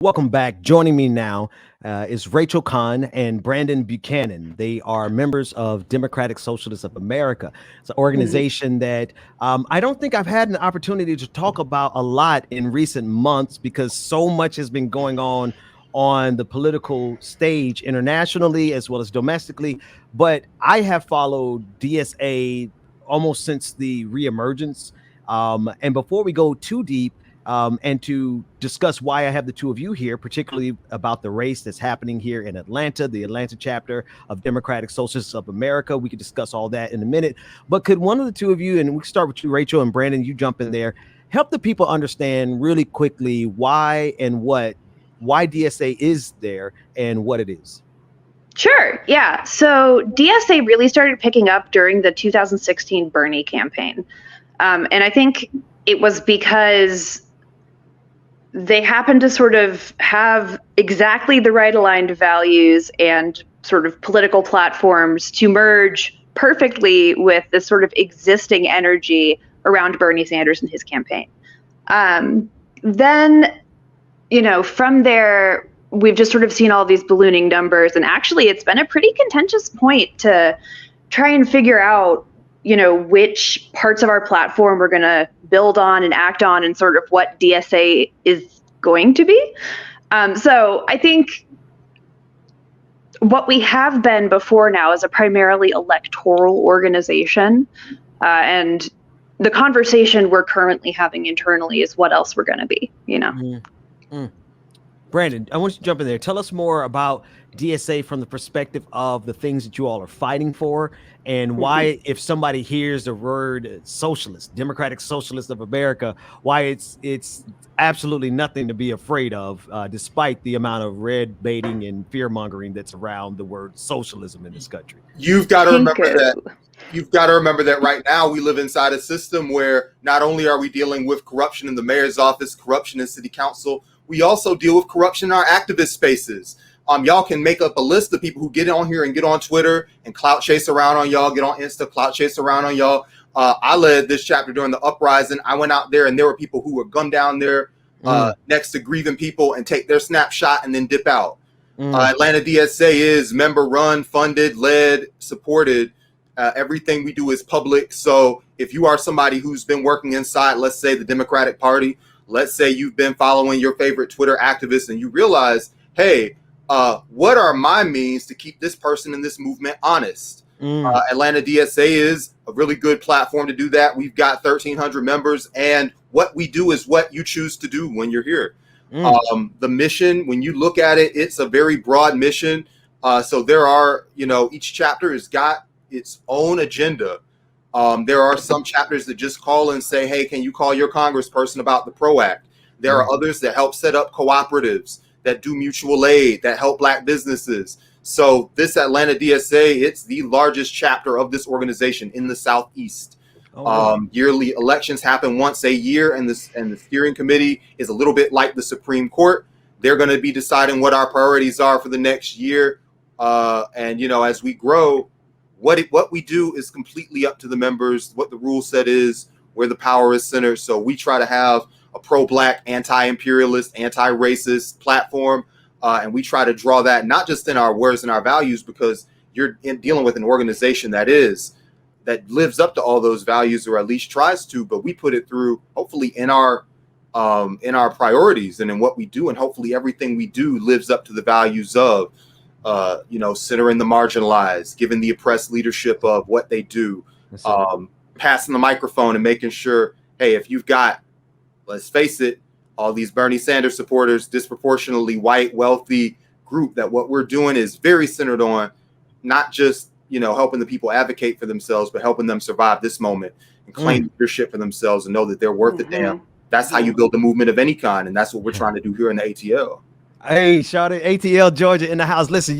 Welcome back. Joining me now is Rachel Kahn and Brandyn Buchanan. They are members of Democratic Socialists of America. It's an Mhm. organization that I don't think I've had an opportunity to talk about a lot in recent months because so much has been going on the political stage internationally as well as domestically. But I have followed DSA almost since the reemergence. And before we go too deep, and to discuss why I have the two of you here, particularly about the race that's happening here in Atlanta, the Atlanta chapter of Democratic Socialists of America. We could discuss all that in a minute. But could one of the two of you, and we can start with you, Rachel, and Brandyn, you jump in there, help the people understand really quickly why DSA is there and what it is? Sure. Yeah. So DSA really started picking up during the 2016 Bernie campaign. And I think it was because they happened to sort of have exactly the right aligned values and sort of political platforms to merge perfectly with this sort of existing energy around Bernie Sanders and his campaign. Then, from there, we've just sort of seen all these ballooning numbers. And actually, it's been a pretty contentious point to try and figure out, which parts of our platform we're going to build on and act on and sort of what DSA is going to be. So I think what we have been before now is a primarily electoral organization. And the conversation we're currently having internally is what else we're going to be, Mm-hmm. Brandyn, I want you to jump in there. Tell us more about DSA from the perspective of the things that you all are fighting for and why, if somebody hears the word socialist, Democratic Socialists of America, why it's absolutely nothing to be afraid of, despite the amount of red baiting and fear mongering that's around the word socialism in this country. You've got to remember that. You've got to remember that right now we live inside a system where not only are we dealing with corruption in the mayor's office, corruption in city council, we also deal with corruption in our activist spaces. Y'all can make up a list of people who get on here and get on Twitter and clout chase around on y'all, get on Insta, clout chase around on y'all. I led this chapter during the uprising. I went out there and there were people who were gunned down there next to grieving people and take their snapshot and then dip out. Atlanta DSA is member run, funded, led, supported. Everything we do is public. So if you are somebody who's been working inside, let's say, the Democratic Party, let's say you've been following your favorite Twitter activists and you realize, hey, what are my means to keep this person in this movement honest? Atlanta DSA is a really good platform to do that. We've got 1,300 members, and what we do is what you choose to do when you're here. The mission, when you look at it, it's a very broad mission. So there are, each chapter has got its own agenda. There are some chapters that just call and say, hey, can you call your congressperson about the PRO Act? There are others that help set up cooperatives, that do mutual aid, that help Black businesses. So this Atlanta DSA, it's the largest chapter of this organization in the Southeast. Yearly elections happen once a year, and the steering committee is a little bit like the Supreme Court. They're going to be deciding what our priorities are for the next year. And as we grow, what we do is completely up to the members. What the rule set is, where the power is centered. So we try to have a pro-Black, anti-imperialist, anti-racist platform. And we try to draw that not just in our words and our values, because you're dealing with an organization that lives up to all those values, or at least tries to, but we put it through, hopefully, in our priorities and in what we do. And hopefully everything we do lives up to the values of, centering the marginalized, giving the oppressed leadership of what they do, passing the microphone and making sure, hey, if you've got, let's face it, all these Bernie Sanders supporters, disproportionately white, wealthy group, that what we're doing is very centered on not just, helping the people advocate for themselves, but helping them survive this moment and claim leadership for themselves and know that they're worth a damn. That's how you build a movement of any kind. And that's what we're trying to do here in the ATL. Hey, shout out ATL Georgia in the house. Listen,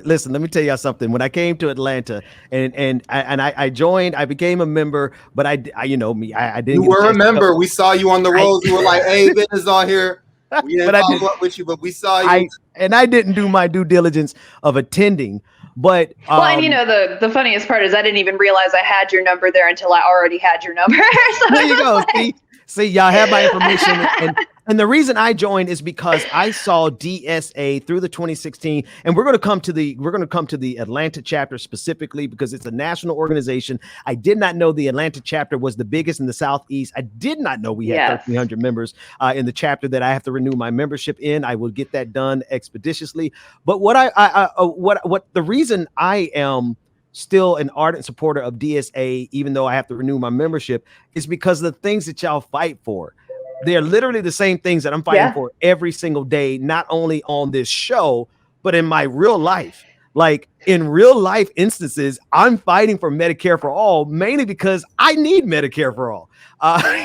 listen, let me tell y'all something. When I came to Atlanta and I joined, I became a member, but I didn't. You were a member. We saw you on the road. You were like, hey, Ben is on here. We didn't follow up with you, but we saw you. I didn't do my due diligence of attending. But and the funniest part is I didn't even realize I had your number there until I already had your number. So there you go. See, y'all have my information, and the reason I joined is because I saw DSA through the 2016, and we're going to come to the Atlanta chapter specifically because it's a national organization. I did not know the Atlanta chapter was the biggest in the Southeast. I did not know we had 1,300 members in the chapter that I have to renew my membership in. I will get that done expeditiously. But what the reason I am still an ardent supporter of DSA, even though I have to renew my membership, is because the things that y'all fight for, they're literally the same things that I'm fighting for every single day, not only on this show, but in my real life. Like in real life instances, I'm fighting for Medicare for all, mainly because I need Medicare for all.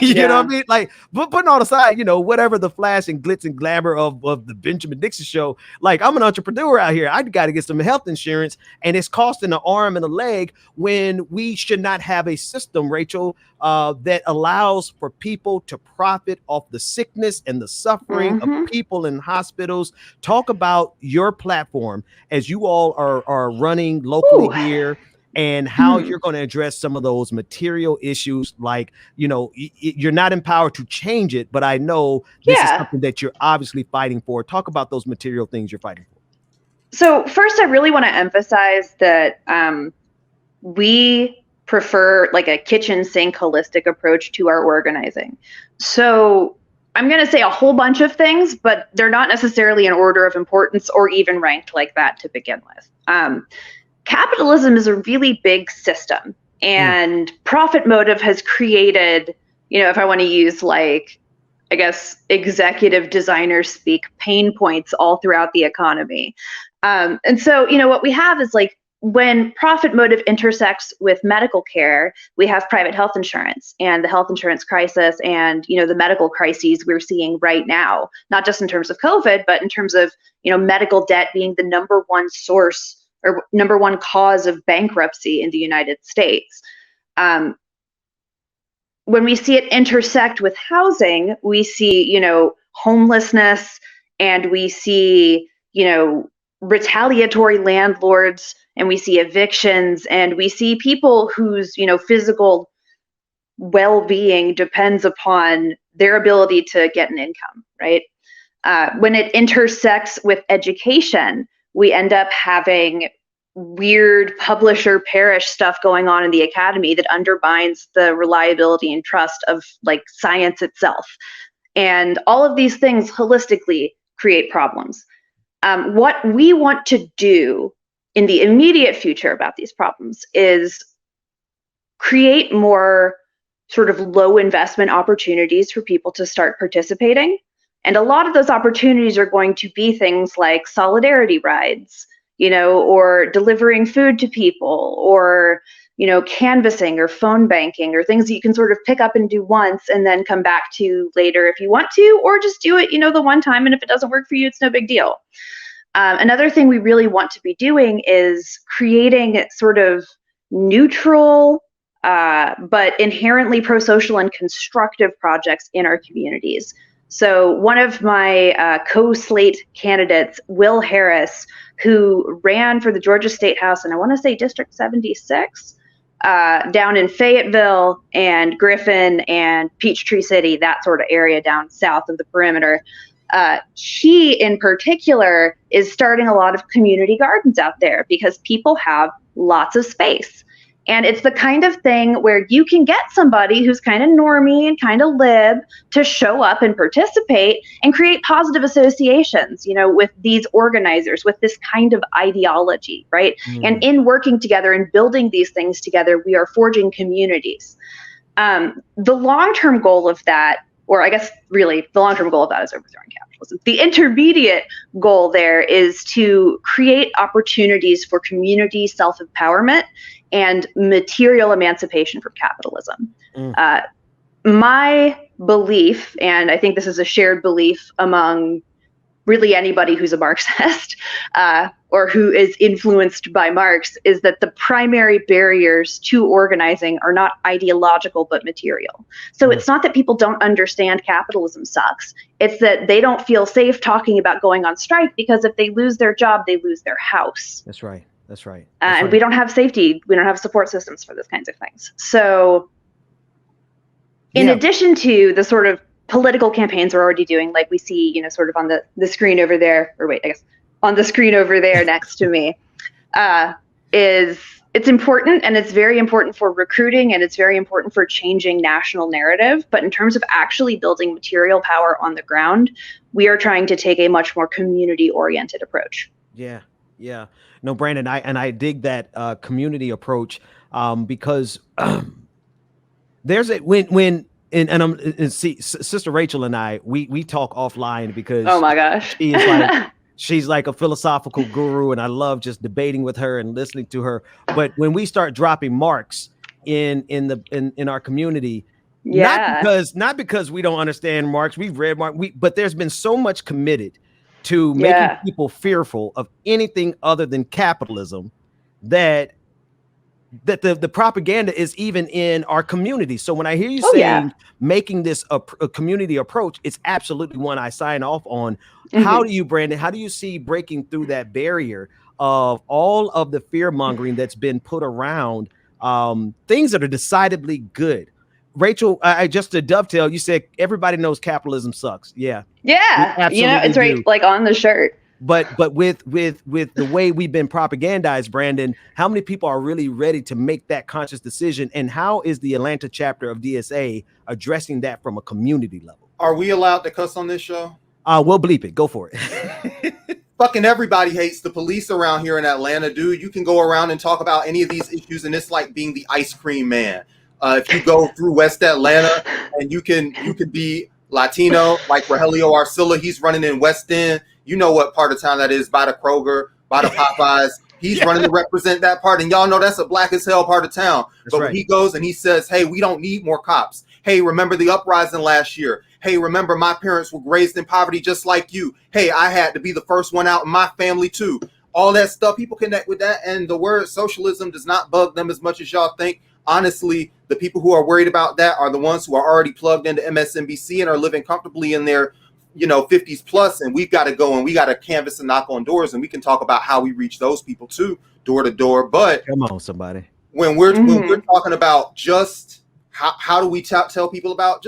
You know what I mean? Like, but putting all aside, whatever the flash and glitz and glamour of the Benjamin Dixon show, like I'm an entrepreneur out here. I got to get some health insurance, and it's costing an arm and a leg when we should not have a system, Rachel, that allows for people to profit off the sickness and the suffering of people in hospitals. Talk about your platform as you all are running locally here, and how you're going to address some of those material issues. Like, you're not empowered to change it, but I know this is something that you're obviously fighting for. Talk about those material things you're fighting for. So first, I really want to emphasize that we prefer like a kitchen sink holistic approach to our organizing. So I'm going to say a whole bunch of things, but they're not necessarily in order of importance or even ranked like that to begin with. Capitalism is a really big system, and profit motive has created, if I want to use like, I guess, executive designer speak, pain points all throughout the economy. And so, what we have is like when profit motive intersects with medical care, we have private health insurance and the health insurance crisis and, the medical crises we're seeing right now, not just in terms of COVID, but in terms of, medical debt being the number one source or number one cause of bankruptcy in the United States. When we see it intersect with housing, we see, homelessness, and we see, retaliatory landlords, and we see evictions, and we see people whose, physical well-being depends upon their ability to get an income, right? When it intersects with education, we end up having weird publisher parish stuff going on in the academy that undermines the reliability and trust of like science itself. And all of these things holistically create problems. What we want to do in the immediate future about these problems is create more sort of low investment opportunities for people to start participating. And a lot of those opportunities are going to be things like solidarity rides, or delivering food to people, or, canvassing or phone banking, or things that you can sort of pick up and do once and then come back to later if you want to, or just do it, the one time. And if it doesn't work for you, it's no big deal. Another thing we really want to be doing is creating sort of neutral, but inherently pro-social and constructive projects in our communities. So one of my co-Slate candidates, Will Harris, who ran for the Georgia State House, and I want to say District 76, down in Fayetteville and Griffin and Peachtree City, that sort of area down south of the perimeter. He, in particular, is starting a lot of community gardens out there because people have lots of space. And it's the kind of thing where you can get somebody who's kind of normie and kind of lib to show up and participate and create positive associations, with these organizers, with this kind of ideology, right? And in working together and building these things together, we are forging communities. The long-term goal of that, or I guess really the long-term goal of that is overthrowing capitalism. The intermediate goal there is to create opportunities for community self-empowerment and material emancipation from capitalism. My belief, and I think this is a shared belief among really anybody who's a Marxist or who is influenced by Marx, is that the primary barriers to organizing are not ideological but material. So it's not that people don't understand capitalism sucks. It's that they don't feel safe talking about going on strike because if they lose their job, they lose their house. That's right. That's right. And we don't have safety. We don't have support systems for those kinds of things. So in addition to the sort of political campaigns we're already doing, like we see, sort of on the screen over there, or wait, I guess on the screen over there next to me, it's important, and it's very important for recruiting, and it's very important for changing national narrative. But in terms of actually building material power on the ground, we are trying to take a much more community-oriented approach. Yeah. No, Brandon, I dig that community approach because there's Sister Rachel and I, we talk offline because oh my gosh, she's like a philosophical guru, and I love just debating with her and listening to her. But when we start dropping marks in our community, not because we don't understand Marx, we've read Marx, but there's been so much committed to making people fearful of anything other than capitalism that the propaganda is even in our community. So when I hear you saying making this a community approach, it's absolutely one I sign off on. How do you, Brandon, how do you see breaking through that barrier of all of the fear mongering that's been put around things that are decidedly good? Rachel, I just to dovetail, you said everybody knows capitalism sucks. Yeah, it's right, like on the shirt. But with the way we've been propagandized, Brandon, how many people are really ready to make that conscious decision? And how is the Atlanta chapter of DSA addressing that from a community level? Are we allowed to cuss on this show? We'll bleep it. Go for it. Fucking everybody hates the police around here in Atlanta, dude. You can go around and talk about any of these issues, and it's like being the ice cream man. If you go through West Atlanta and you can be Latino, like Rogelio Arcilla, he's running in West End. You know what part of town that is, by the Kroger, by the Popeyes. He's running to represent that part. And y'all know that's a black as hell part of town. But when he goes and he says, hey, we don't need more cops. Hey, remember the uprising last year. Hey, remember my parents were raised in poverty just like you. Hey, I had to be the first one out in my family too. All that stuff, people connect with that. And the word socialism does not bug them as much as y'all think. Honestly, the people who are worried about that are the ones who are already plugged into MSNBC and are living comfortably in their 50s plus, and we've got to go and we got to canvass and knock on doors, and we can talk about how we reach those people too, door to door. But come on, somebody, when we're talking about just how do we tell people about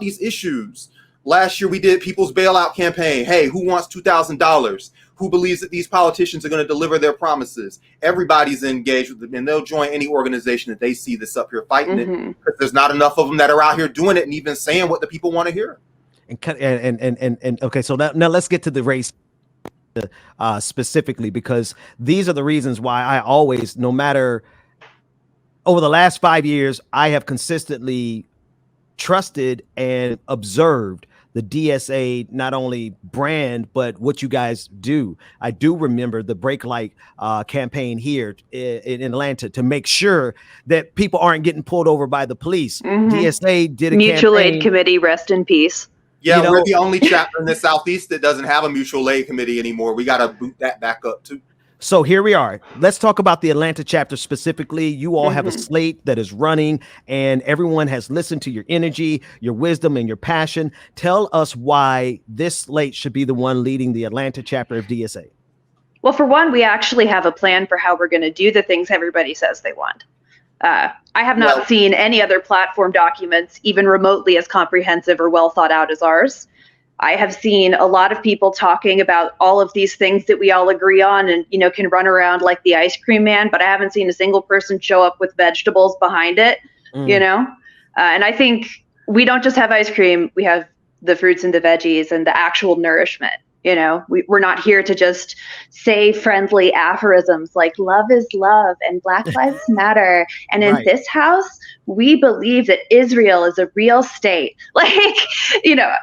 these issues. Last year we did people's bailout campaign. Hey, who wants $2,000? Who believes that these politicians are going to deliver their promises? Everybody's engaged with them, and they'll join any organization that they see that's up here fighting it, because there's not enough of them that are out here doing it and even saying what the people want to hear. And okay, so now let's get to the race specifically, because these are the reasons why I always, no matter over the last 5 years, I have consistently trusted and observed the DSA, not only brand, but what you guys do. I do remember the Break Light campaign here in Atlanta to make sure that people aren't getting pulled over by the police. DSA did a mutual aid committee, rest in peace. Yeah, we're the only chapter in the Southeast that doesn't have a mutual aid committee anymore. We got to boot that back up too. So here we are. Let's talk about the Atlanta chapter specifically. You all have a slate that is running, and everyone has listened to your energy, your wisdom, and your passion. Tell us why this slate should be the one leading the Atlanta chapter of DSA. Well, for one, we actually have a plan for how we're going to do the things everybody says they want. I have not seen any other platform documents even remotely as comprehensive or well thought out as ours. I have seen a lot of people talking about all of these things that we all agree on and, can run around like the ice cream man, but I haven't seen a single person show up with vegetables behind it, and I think we don't just have ice cream, we have the fruits and the veggies and the actual nourishment. We're not here to just say friendly aphorisms like love is love and Black Lives Matter. And in this house, we believe that Israel is a real state.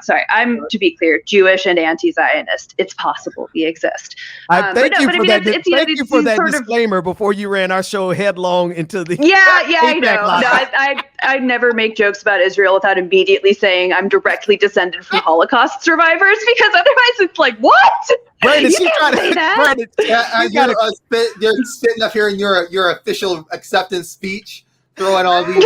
Sorry, I'm, to be clear, Jewish and anti-Zionist. It's possible we exist. Thank you for that disclaimer before you ran our show headlong into the I know. No, I never make jokes about Israel without immediately saying I'm directly descended from Holocaust survivors, because otherwise it's like, what? Brandon, you're sitting up here in your official acceptance speech, throwing all these.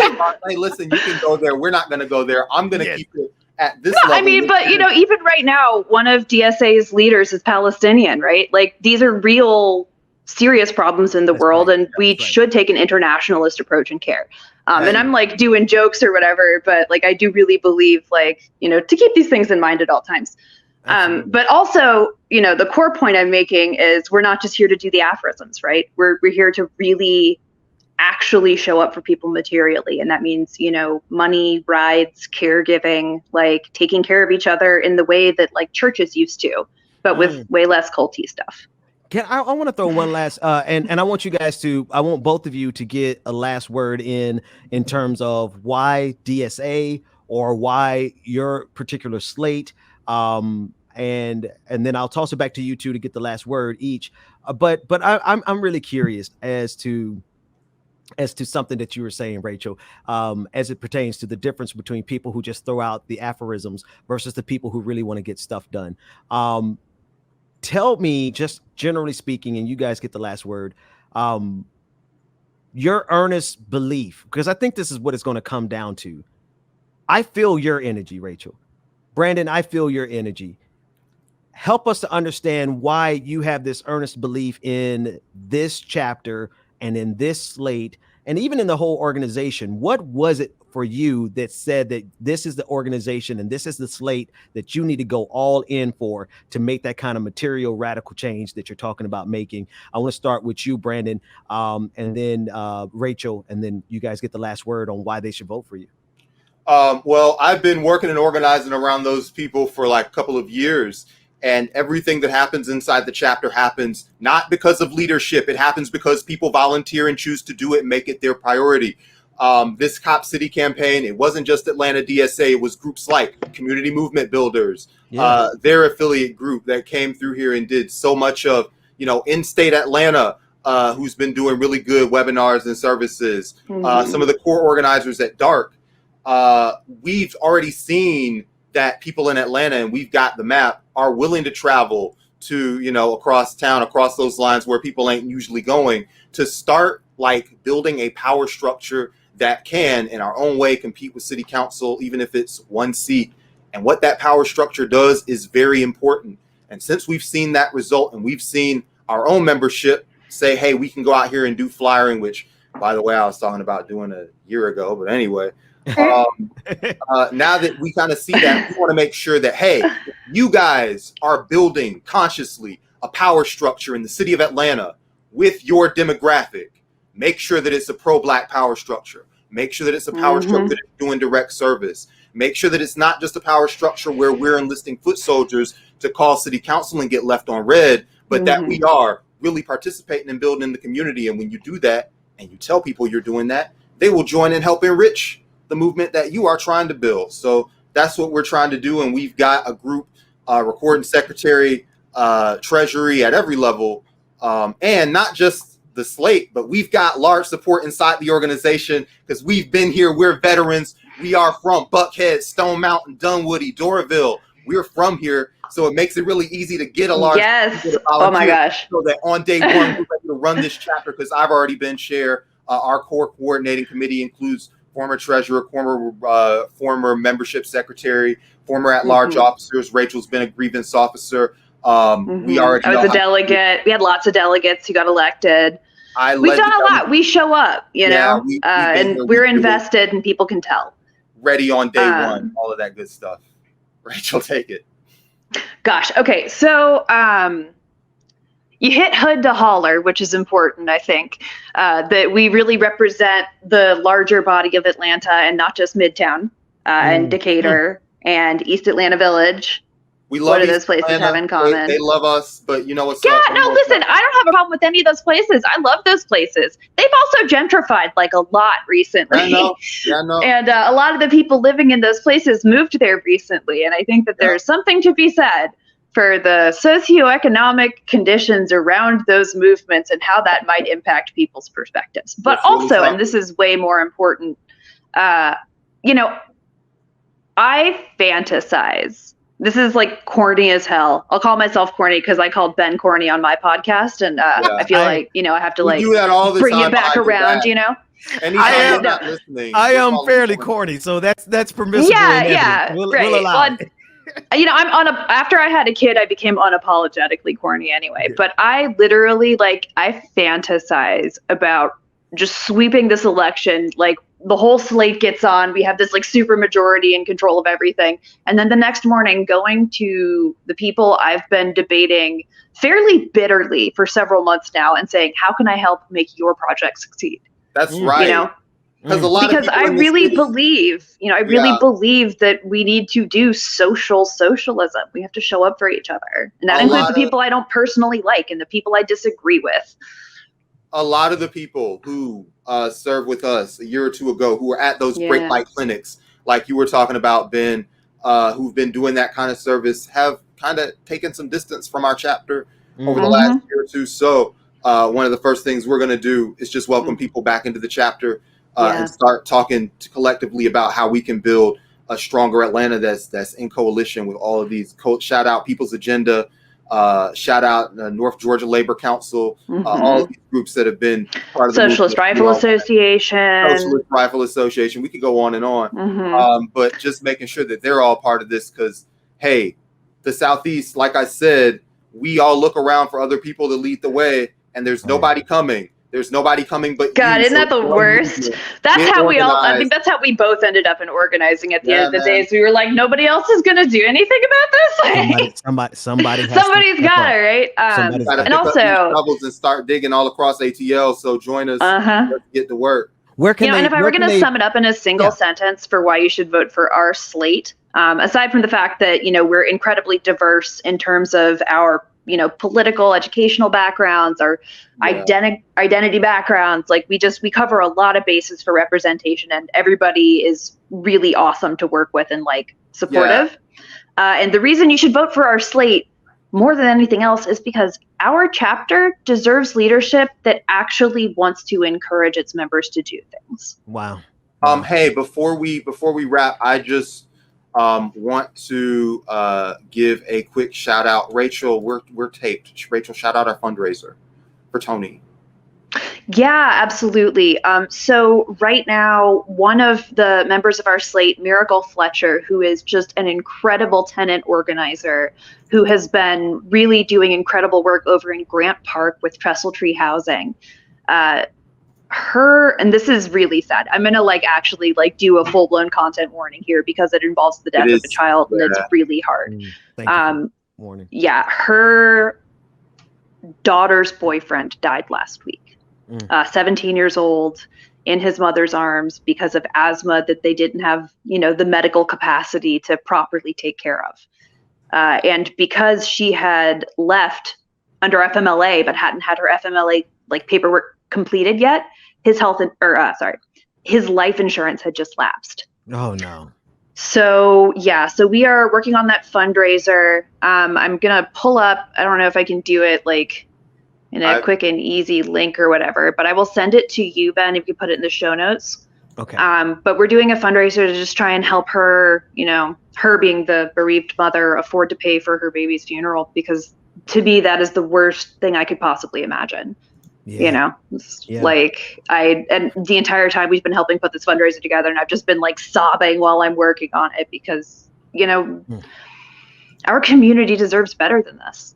Hey, listen, you can go there. We're not going to go there. I'm going to keep it at this level. I mean, but even right now, one of DSA's leaders is Palestinian, right? Like, these are real serious problems in the That's world, right. and we That's right. should take an internationalist approach in care. Hey. And I'm like doing jokes or whatever, but like I do really believe, like, you know, to keep these things in mind at all times. But also, you know, the core point I'm making is we're not just here to do the aphorisms, right? We're here to really actually show up for people materially. And that means, you know, money, rides, caregiving, like taking care of each other in the way that like churches used to, but with way less culty stuff. I want to throw one last, and I want you guys to, I want both of you to get a last word in terms of why DSA or why your particular slate, and then I'll toss it back to you two to get the last word each. But I'm really curious as to something that you were saying, Rachel, as it pertains to the difference between people who just throw out the aphorisms versus the people who really want to get stuff done. Tell me, just generally speaking, and you guys get the last word, your earnest belief, because I think this is what it's going to come down to. I feel your energy, Rachel. Brandyn, I feel your energy. Help us to understand why you have this earnest belief in this chapter and in this slate, and even in the whole organization. What was it for you that said that this is the organization and this is the slate that you need to go all in for to make that kind of material radical change that you're talking about making? I want to start with you, Brandyn, and then Rachel, and then you guys get the last word on why they should vote for you. Well, I've been working and organizing around those people for like a couple of years. And everything that happens inside the chapter happens not because of leadership. It happens because people volunteer and choose to do it and make it their priority. This Cop City campaign, it wasn't just Atlanta DSA. It was groups like Community Movement Builders, their affiliate group that came through here and did so much of, you know, in-state Atlanta, who's been doing really good webinars and services. Some of the core organizers at DARK. We've already seen that people in Atlanta, and we've got the map, are willing to travel to, you know, across town, across those lines where people ain't usually going, to start like building a power structure that can, in our own way, compete with city council, even if it's one seat. And what that power structure does is very important. And since we've seen that result, and we've seen our own membership say, hey, we can go out here and do flyering, which, by the way, I was talking about doing a year ago, but anyway, now that we kind of see that, we want to make sure that, hey, you guys are building consciously a power structure in the city of Atlanta with your demographic. Make sure that it's a pro-Black power structure. Make sure that it's a power structure that's doing direct service. Make sure that it's not just a power structure where we're enlisting foot soldiers to call city council and get left on red, but that we are really participating and building in the community. And when you do that and you tell people you're doing that, they will join and help enrich the movement that you are trying to build. So that's what we're trying to do. And we've got a group, recording secretary, treasury at every level, and not just the slate, but we've got large support inside the organization because we've been here. We're veterans. We are from Buckhead, Stone Mountain, Dunwoody, Doraville. We're from here. So it makes it really easy to get a large Oh my gosh. So that on day one, we're ready to run this chapter because I've already been chair. Our core coordinating committee includes former treasurer, former membership secretary, former at-large officers. Rachel's been a grievance officer. We already I was a delegate. We had lots of delegates who got elected. We've done a lot. We show up, you know, and we're invested, and people can tell. Ready on day one, all of that good stuff. Rachel, take it. Gosh. Okay. So you hit hood to holler, which is important, I think, that we really represent the larger body of Atlanta and not just Midtown and Decatur and East Atlanta Village. We love what do those places Atlanta have in common? They love us, but you know what's listen, I don't have a problem with any of those places. I love those places. They've also gentrified like a lot recently. I know. And a lot of the people living in those places moved there recently. And I think that there's something to be said for the socioeconomic conditions around those movements and how that might impact people's perspectives. But also, and this is way more important, you know, I fantasize. This is like corny as hell. I'll call myself corny because I called Ben corny on my podcast, and I feel like, you know, I have to like bring it back around, you know. I am fairly corny, so that's permissible. Yeah, we'll allow it. after I had a kid, I became unapologetically corny anyway. But I literally I fantasize about just sweeping this election. Like the whole slate gets on. We have this super majority in control of everything. And then the next morning going to the people I've been debating fairly bitterly for several months now and saying, how can I help make your project succeed? That's right. Because I really believe, believe that we need to do socialism. We have to show up for each other. And that includes the people I don't personally like and the people I disagree with. A lot of the people who served with us a year or two ago, who were at those great light clinics, like you were talking about, Ben, who've been doing that kind of service, have kind of taken some distance from our chapter over the last year or two. So one of the first things we're going to do is just welcome people back into the chapter and start talking collectively about how we can build a stronger Atlanta that's in coalition with all of these. Shout out People's Agenda. Shout out North Georgia Labor Council, all of these groups that have been part of the Socialist Rifle Association. Socialist Rifle Association. We could go on and on, but just making sure that they're all part of this because, hey, the Southeast, like I said, we all look around for other people to lead the way, and there's nobody coming. There's nobody coming but God, you. isn't that the worst? That's how I think that's how we both ended up in organizing at the end of the day. So we were like, nobody else is going to do anything about this. Somebody's got it, right? And also shovels and start digging all across ATL. So join us. Let's get to work. And if I were going to sum it up in a single sentence for why you should vote for our slate, aside from the fact that, we're incredibly diverse in terms of our political, educational backgrounds, our identity backgrounds. We cover a lot of bases for representation, and everybody is really awesome to work with and supportive. And the reason you should vote for our slate more than anything else is because our chapter deserves leadership that actually wants to encourage its members to do things. Wow. Hey, before we wrap, I just want to give a quick shout out. Rachel, we're taped. Rachel, shout out our fundraiser for Tony. Yeah, absolutely. So right now, one of the members of our slate, Miracle Fletcher, who is just an incredible tenant organizer, who has been really doing incredible work over in Grant Park with Trestle Tree Housing. And this is really sad. I'm gonna actually do a full-blown content warning here because it involves the death of a child, and it's really hard. Warning. Yeah, her daughter's boyfriend died last week. 17 years old, in his mother's arms because of asthma that they didn't have, the medical capacity to properly take care of. And because she had left under FMLA but hadn't had her FMLA paperwork completed yet, his life insurance had just lapsed. Oh no. So we are working on that fundraiser. I'm gonna pull up, I don't know if I can do it in a quick and easy link or whatever, but I will send it to you, Ben, if you put it in the show notes. Okay. But we're doing a fundraiser to just try and help her, her being the bereaved mother, afford to pay for her baby's funeral, because to me, that is the worst thing I could possibly imagine. And the entire time we've been helping put this fundraiser together, and I've just been sobbing while I'm working on it because, our community deserves better than this.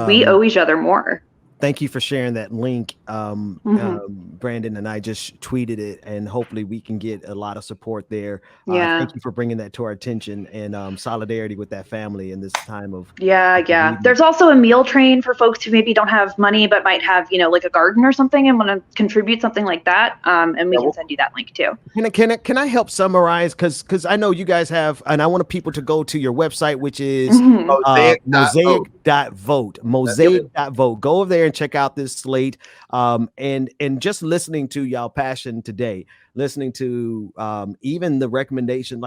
We owe each other more. Thank you for sharing that link. Brandon and I just tweeted it, and hopefully we can get a lot of support there. Thank you for bringing that to our attention, and solidarity with that family in this time of. There's also a meal train for folks who maybe don't have money but might have a garden or something and want to contribute something like that. And we can send you that link too. Can I help summarize, because I know you guys have, and I want people to go to your website, which is Mosaic.vote. Mosaic.vote. Go over there and check out this slate, and just listening to y'all passion today, listening to even the recommendation,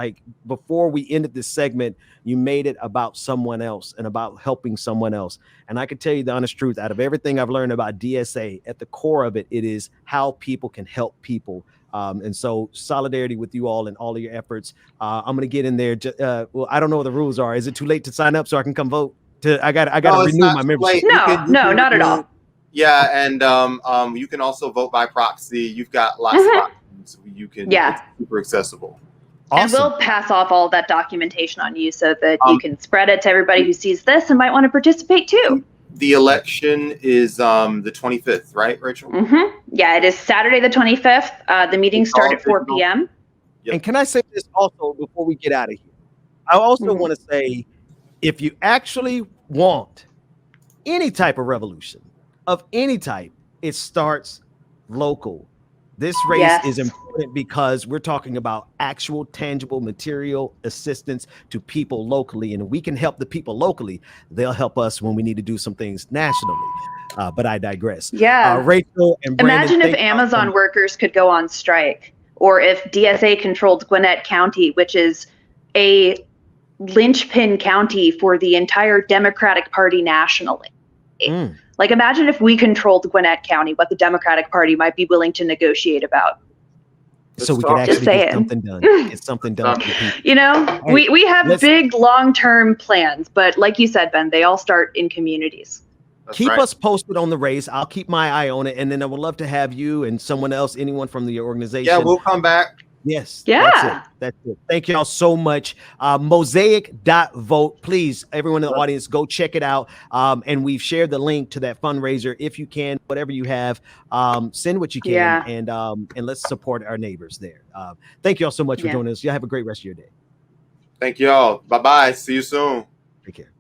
before we ended this segment, you made it about someone else and about helping someone else. And I can tell you the honest truth, out of everything I've learned about DSA, at the core of it, it is how people can help people. And so solidarity with you all and all of your efforts. I'm going to get in there. I don't know what the rules are. Is it too late to sign up so I can come vote? I got to renew my membership. No, not at all. Yeah, and you can also vote by proxy. You've got lots of options. You can. It's super accessible. Awesome. And we'll pass off all that documentation on you so that you can spread it to everybody who sees this and might want to participate too. The election is the 25th, right, Rachel? Mm-hmm. Yeah, it is Saturday the 25th. The meetings start at 4 p.m. Yep. And can I say this also before we get out of here? I also want to say, if you actually want any type of revolution of any type, it starts local. This race is important because we're talking about actual, tangible, material assistance to people locally. And if we can help the people locally, they'll help us when we need to do some things nationally. But I digress. Yeah. Rachel and Brandyn, imagine if Amazon workers could go on strike, or if DSA controlled Gwinnett County, which is a linchpin county for the entire Democratic Party nationally. Like, imagine if we controlled Gwinnett County, what the Democratic Party might be willing to negotiate about. So we can actually get something done. Get something done. You know, we have big long-term plans, but like you said, Ben, they all start in communities. Keep us posted on the race. I'll keep my eye on it. And then I would love to have you and someone else, anyone from the organization. Yeah, we'll come back. Yes. Yeah. That's it. Thank y'all so much. Mosaic.vote. Please, everyone in the audience, go check it out. And we've shared the link to that fundraiser. If you can, whatever you have, send what you can, and let's support our neighbors there. Thank y'all so much for joining us. Y'all have a great rest of your day. Thank y'all. Bye-bye. See you soon. Take care.